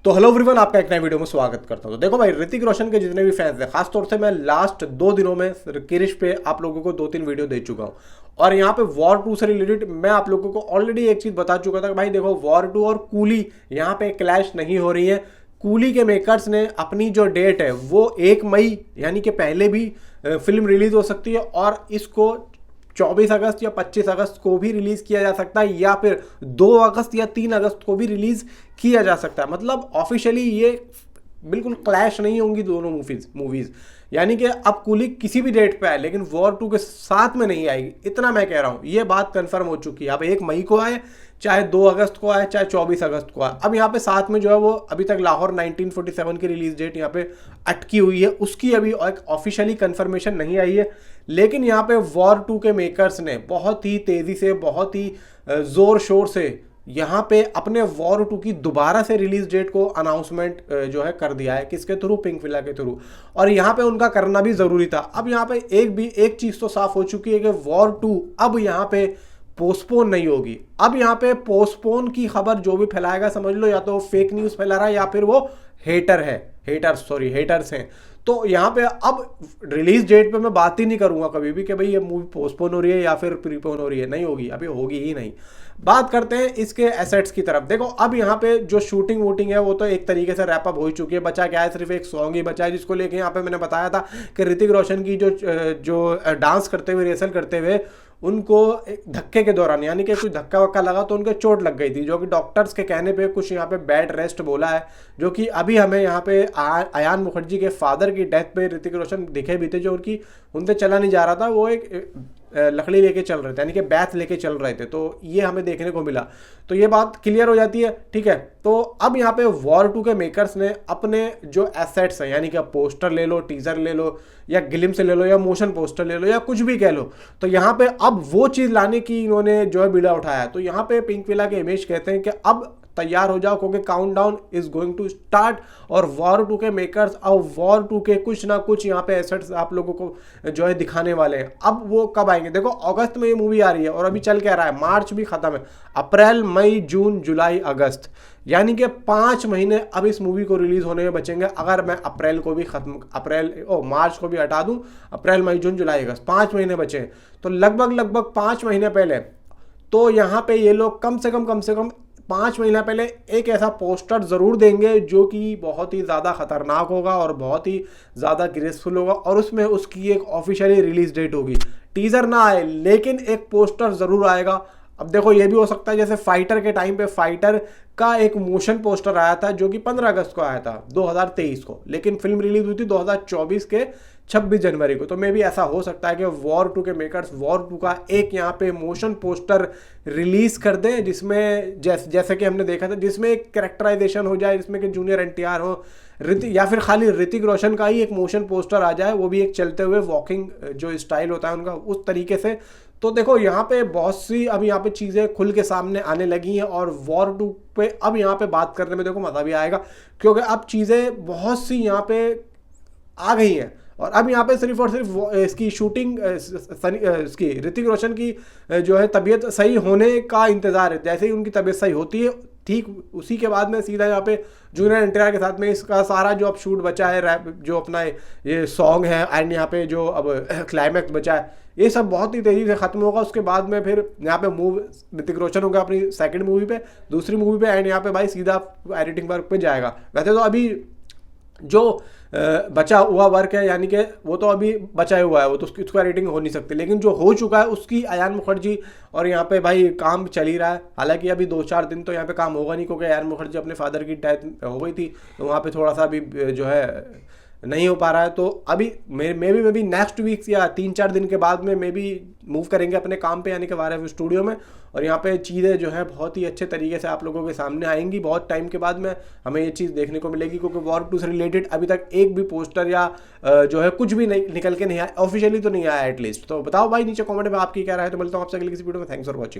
तो hello everyone, आपका एक नए वीडियो में स्वागत करता हूं। तो देखो भाई, ऋतिक रोशन के जितने भी फैंस हैं, खासतौर से मैं लास्ट 2 दिनों में क्रिश पे आप लोगों को 2-3 वीडियो दे चुका हूं। और यहाँ पे वॉर 2 से रिलेटेड मैं आप लोगों को ऑलरेडी एक चीज बता चुका था कि भाई देखो, वॉर 2 और कूली यहाँ पे क्लैश नहीं हो रही है। कूली के मेकर्स ने अपनी जो डेट है वो 1 मई यानी कि पहले भी फिल्म रिलीज हो सकती है, और इसको 24 अगस्त या 25 अगस्त को भी रिलीज किया जा सकता है, या फिर 2 अगस्त या 3 अगस्त को भी रिलीज किया जा सकता है। मतलब ऑफिशियली ये बिल्कुल क्लैश नहीं होंगी दोनों मूवीज। यानी कि अब कूली किसी भी डेट पे आए लेकिन वॉर 2 के साथ में नहीं आएगी, इतना मैं कह रहा हूं। ये बात कंफर्म हो चुकी है। अब 1 मई को आए, चाहे 2 अगस्त को आए, चाहे 24 अगस्त को आए। अब यहाँ पे साथ में जो है वो अभी तक लाहौर 1947 की रिलीज डेट यहाँ पे अटकी हुई है, उसकी अभी एक ऑफिशियली कंफर्मेशन नहीं आई है। लेकिन यहाँ पे वॉर 2 के मेकर्स ने बहुत ही तेजी से, बहुत ही जोर शोर से यहाँ पे अपने वॉर 2 की दोबारा से रिलीज डेट को अनाउंसमेंट जो है कर दिया है। किसके थ्रू? पिंकविला के थ्रू। और यहाँ पे उनका करना भी जरूरी था। अब यहाँ पे एक चीज तो साफ हो चुकी है कि वॉर 2 अब यहाँ पे पोस्टपोन नहीं होगी। अब यहाँ पे पोस्टपोन की खबर जो भी फैलाएगा, समझ लो या तो फेक न्यूज फैला रहा है या फिर वो हेटर्स हैं। तो यहाँ पे अब रिलीज डेट पे मैं बात ही नहीं करूंगा कभी भी कि भाई ये मूवी पोस्टपोन हो रही है या फिर प्रीपोन हो रही है। नहीं होगी, अभी होगी ही नहीं। बात करते हैं इसके एसेट्स की तरफ। देखो, अब यहाँ पे जो शूटिंग वूटिंग है वो तो एक तरीके से रैप अप हो चुकी है। बचा क्या है? सिर्फ एक सॉन्ग ही बचा है, जिसको लेके यहाँ पे मैंने बताया था कि ऋतिक रोशन की जो डांस करते हुए, रिहर्सल करते हुए उनको धक्के के दौरान, यानी कि कुछ धक्का वक्का लगा तो उनको चोट लग गई थी, जो कि डॉक्टर्स के कहने पे कुछ यहाँ पे बेड रेस्ट बोला है। जो कि अभी हमें यहाँ पे अयान मुखर्जी के फादर की डेथ पे ऋतिक रोशन दिखे भी थे, जो उनसे चला नहीं जा रहा था, वो एक लकड़ी लेके चल रहे थे, यानी कि बैथ लेके चल रहे थे। तो ये हमें देखने को मिला। तो ये बात क्लियर हो जाती है, ठीक है। तो अब यहाँ पे वॉर 2 के मेकर्स ने अपने जो एसेट्स हैं, यानी कि पोस्टर ले लो, टीजर ले लो, या ग्लिम्स ले लो, या मोशन पोस्टर ले लो, या कुछ भी कह लो, तो यहाँ पे अब वो चीज लाने की इन्होंने जो है बीड़ा उठाया। तो यहाँ पे पिंकविला के इमेज कहते हैं कि अब तैयार हो जाओ, क्योंकि countdown is going to start. और वॉर 2 के मेकर्स अब वॉर 2 के कुछ ना कुछ यहाँ पे एसेट्स आप लोगों को जो है दिखाने वाले हैं। अब वो कब आएंगे? देखो, अगस्त में ये मूवी आ रही है और अभी चल क्या रहा है, मार्च भी खत्म है। अप्रैल, मई, जून, जुलाई, अगस्त, यानी कि 5 महीने अब इस मूवी को रिलीज होने में बचेंगे। अगर मैं अप्रैल को भी मार्च को भी हटा दूं, अप्रैल, मई, जून, जुलाई, अगस्त, 5 महीने बचे। तो लगभग 5 महीने पहले तो यहाँ पे ये लोग कम से कम 5 महीना पहले एक ऐसा पोस्टर जरूर देंगे जो कि बहुत ही ज़्यादा खतरनाक होगा और बहुत ही ज़्यादा ग्रेसफुल होगा, और उसमें उसकी एक ऑफिशियली रिलीज डेट होगी। टीजर ना आए लेकिन एक पोस्टर जरूर आएगा। अब देखो, ये भी हो सकता है जैसे फाइटर के टाइम पे फाइटर का एक मोशन पोस्टर आया था, जो कि 15 अगस्त को आया था 2023 को, लेकिन फिल्म रिलीज हुई थी 2024 के 26 जनवरी को। तो मे भी ऐसा हो सकता है कि वॉर 2 के मेकर्स वॉर 2 का एक यहाँ पे मोशन पोस्टर रिलीज कर दें, जिसमें जैसे कि हमने देखा था, जिसमें एक कैरेक्टराइजेशन हो जाए, जिसमें कि जूनियर एनटीआर हो, या फिर खाली ऋतिक रोशन का ही एक मोशन पोस्टर आ जाए, वो भी एक चलते हुए वॉकिंग जो स्टाइल होता है उनका, उस तरीके से। तो देखो, यहाँ पे बहुत सी अब यहाँ पे चीज़ें खुल के सामने आने लगी हैं, और वॉर 2 पे अब यहाँ पे बात करने में देखो मज़ा भी आएगा, क्योंकि अब चीज़ें बहुत सी यहाँ पे आ गई हैं। और अब यहाँ पे सिर्फ और सिर्फ इसकी शूटिंग, इसकी ऋतिक रोशन की जो है तबीयत सही होने का इंतज़ार है। जैसे ही उनकी तबीयत सही होती है, ठीक उसी के बाद में सीधा यहाँ पे जूनियर एनटीआर के साथ में इसका सारा जो अब शूट बचा है, रैप जो अपना ये सॉन्ग है, एंड यहाँ पे जो अब क्लाइमैक्स बचा है, ये सब बहुत ही तेज़ी से ख़त्म होगा। उसके बाद में फिर यहाँ पे ऋतिक रोशन होगा अपनी सेकंड मूवी पे, दूसरी मूवी पे, एंड यहाँ पे भाई सीधा एडिटिंग वर्क पे जाएगा। वैसे तो अभी जो बचा हुआ वर्क है, यानी कि वो तो अभी बचा हुआ है, वो तो उसको एडिटिंग हो नहीं सकती, लेकिन जो हो चुका है उसकी अयान मुखर्जी, और यहाँ पे भाई काम चल ही रहा है। हालांकि अभी 2-4 दिन तो यहाँ पे काम होगा नहीं, क्योंकि अयान मुखर्जी अपने फादर की डेथ हो गई थी, तो वहाँ पे थोड़ा सा अभी जो है नहीं हो पा रहा है। तो अभी मे बी नेक्स्ट वीक या 3-4 दिन के बाद में मे बी मूव करेंगे अपने काम पे, यानी कि वारे स्टूडियो में, और यहाँ पे चीज़ें जो है बहुत ही अच्छे तरीके से आप लोगों के सामने आएंगी। बहुत टाइम के बाद में हमें ये चीज़ देखने को मिलेगी, क्योंकि वॉर 2 से रिलेटेड अभी तक एक भी पोस्टर या जो है कुछ भी नहीं निकल के नहीं आया, ऑफिशियली तो नहीं आया एटलीस्ट। तो बताओ भाई नीचे कमेंट में आपकी क्या राय है। तो मिलता हूँ आपसे अगली किसी वीडियो में। Thanks for watching.